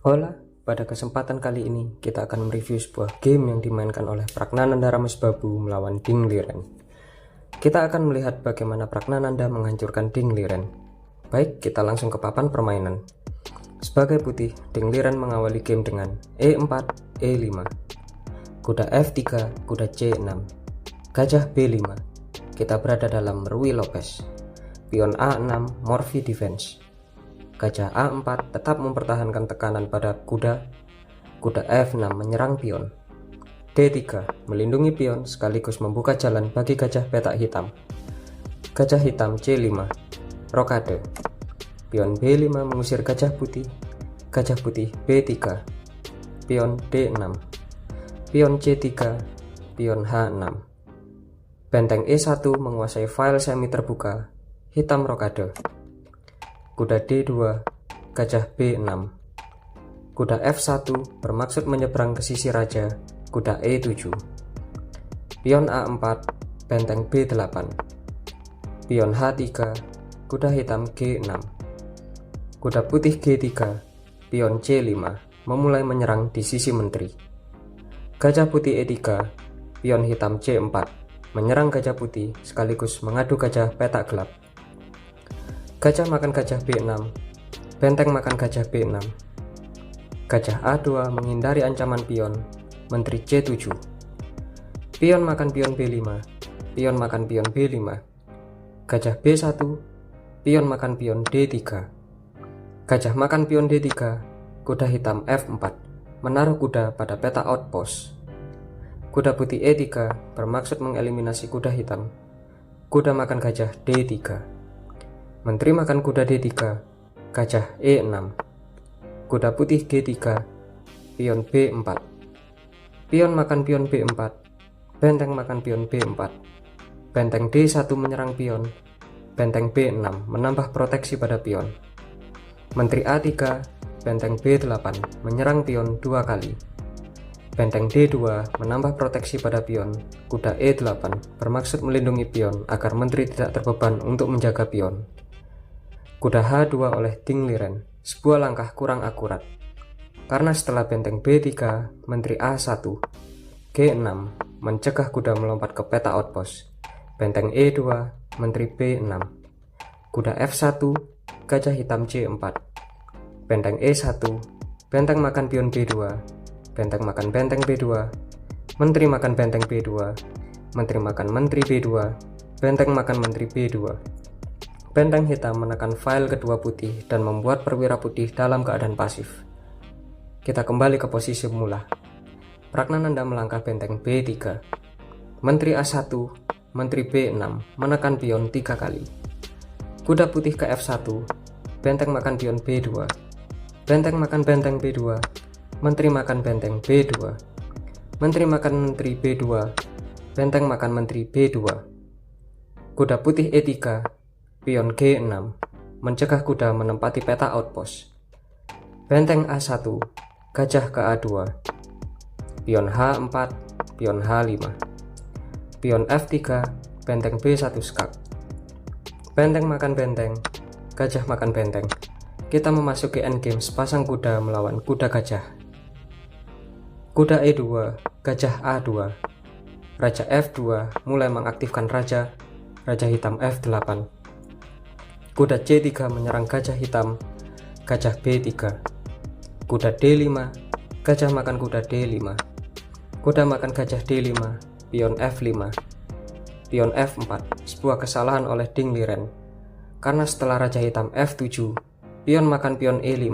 Hola, pada kesempatan kali ini kita akan mereview sebuah game yang dimainkan oleh Pragnananda Ramesbabu melawan Ding Liren. Kita akan melihat bagaimana Pragnananda menghancurkan Ding Liren. Baik, kita langsung ke papan permainan. Sebagai putih, Ding Liren mengawali game dengan E4, E5, kuda F3, kuda C6, gajah B5. Kita berada dalam Ruy Lopez. Pion A6, Morphy Defense. Gajah A4 tetap mempertahankan tekanan pada kuda. Kuda F6 menyerang pion. D3 melindungi pion sekaligus membuka jalan bagi gajah petak hitam. Gajah hitam C5, rokade. Pion B5 mengusir gajah putih. Gajah putih B3. Pion D6. Pion C3. Pion H6. Benteng E1 menguasai file semi terbuka. Hitam rokade. Kuda D2, gajah B6. Kuda F1 bermaksud menyeberang ke sisi raja, kuda E7. Pion A4, benteng B8. Pion H3, kuda hitam G6. Kuda putih G3, pion C5, memulai menyerang di sisi menteri. Gajah putih E3, pion hitam C4, menyerang gajah putih sekaligus mengadu gajah petak gelap. Gajah makan gajah B6, benteng makan gajah B6. Gajah A2 menghindari ancaman pion, menteri C7. Pion makan pion B5, pion makan pion B5. Gajah B1, pion makan pion D3. Gajah makan pion D3, kuda hitam F4, menaruh kuda pada peta outpost. Kuda putih E3 bermaksud mengeliminasi kuda hitam. Kuda makan gajah D3. Menteri makan kuda D3, gajah E6. Kuda putih G3, pion B4. Pion makan pion B4, benteng makan pion B4. Benteng D1 menyerang pion, benteng B6 menambah proteksi pada pion. Menteri A3, benteng B8 menyerang pion 2 kali. Benteng D2 menambah proteksi pada pion, kuda E8 bermaksud melindungi pion agar menteri tidak terbeban untuk menjaga pion. Kuda H2 oleh Ding Liren, sebuah langkah kurang akurat. Karena setelah benteng B3, menteri A1, G6 mencegah kuda melompat ke peta outpost. Benteng E2, menteri B6. Kuda F1, gajah hitam C4. Benteng E1, benteng makan pion B2, benteng makan benteng B2, menteri makan benteng B2, menteri makan menteri B2, benteng makan menteri B2. Benteng hitam menekan file kedua putih dan membuat perwira putih dalam keadaan pasif. Kita kembali ke posisi semula. Pragnananda melangkah benteng B3. Menteri A1, menteri B6 menekan pion 3 kali. Kuda putih ke F1, benteng makan pion B2. Benteng makan benteng B2, menteri makan benteng B2. Menteri makan menteri B2, benteng makan menteri B2. Kuda putih E3, pion G6 mencegah kuda menempati peta outpost. Benteng A1, gajah ke A2. Pion H4, pion H5. Pion F3, benteng B1 skak. Benteng makan benteng, gajah makan benteng. Kita memasuki endgame sepasang kuda melawan kuda gajah. Kuda E2, gajah A2. Raja F2 mulai mengaktifkan raja hitam F8. Kuda C3 menyerang gajah hitam, gajah B3. Kuda D5, gajah makan kuda D5. Kuda makan gajah D5, pion F5. Pion F4, sebuah kesalahan oleh Ding Liren. Karena setelah raja hitam F7, pion makan pion E5,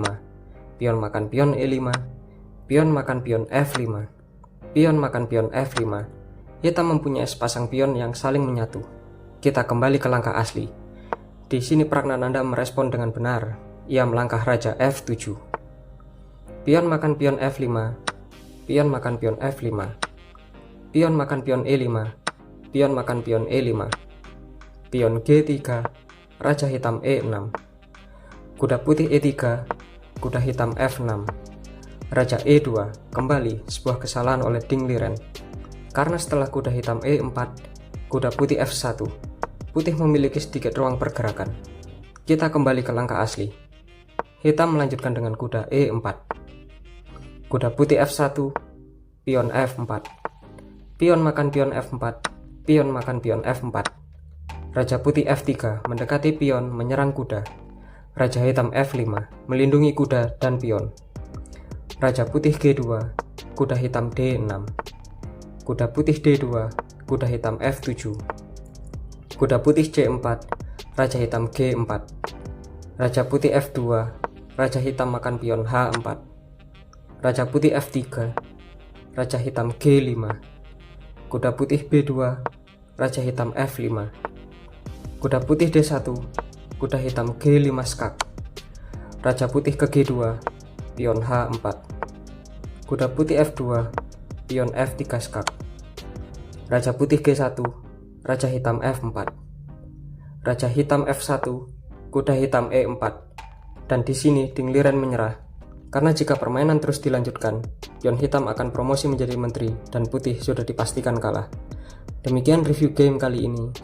pion makan pion E5, pion makan pion F5, pion makan pion F5. Hitam mempunyai sepasang pion yang saling menyatu. Kita kembali ke langkah asli. Di sini Pragnananda merespon dengan benar. Ia melangkah raja F7. Pion makan pion F5. Pion makan pion F5. Pion makan pion E5. Pion makan pion E5. Pion G3. Raja hitam E6. Kuda putih E3. Kuda hitam F6. Raja E2. Kembali sebuah kesalahan oleh Ding Liren. Karena setelah kuda hitam E4, kuda putih F1. Putih memiliki sedikit ruang pergerakan. Kita kembali ke langkah asli. Hitam melanjutkan dengan kuda E4. Kuda putih F1, pion F4. Pion makan pion F4, pion makan pion F4. Raja putih F3 mendekati pion menyerang kuda. Raja hitam F5 melindungi kuda dan pion. Raja putih G2, kuda hitam D6. Kuda putih D2, kuda hitam F7. Kuda putih C4, raja hitam G4. Raja putih F2, raja hitam makan pion H4. Raja putih F3, raja hitam G5. Kuda putih B2, raja hitam F5. Kuda putih D1, kuda hitam G5 skak. Raja putih ke G2, pion H4. Kuda putih F2, pion F3 skak. Raja putih G1, raja hitam F4. Raja hitam F1, kuda hitam E4. Dan di sini Ding Liren menyerah. Karena jika permainan terus dilanjutkan, pion hitam akan promosi menjadi menteri dan putih sudah dipastikan kalah. Demikian review game kali ini.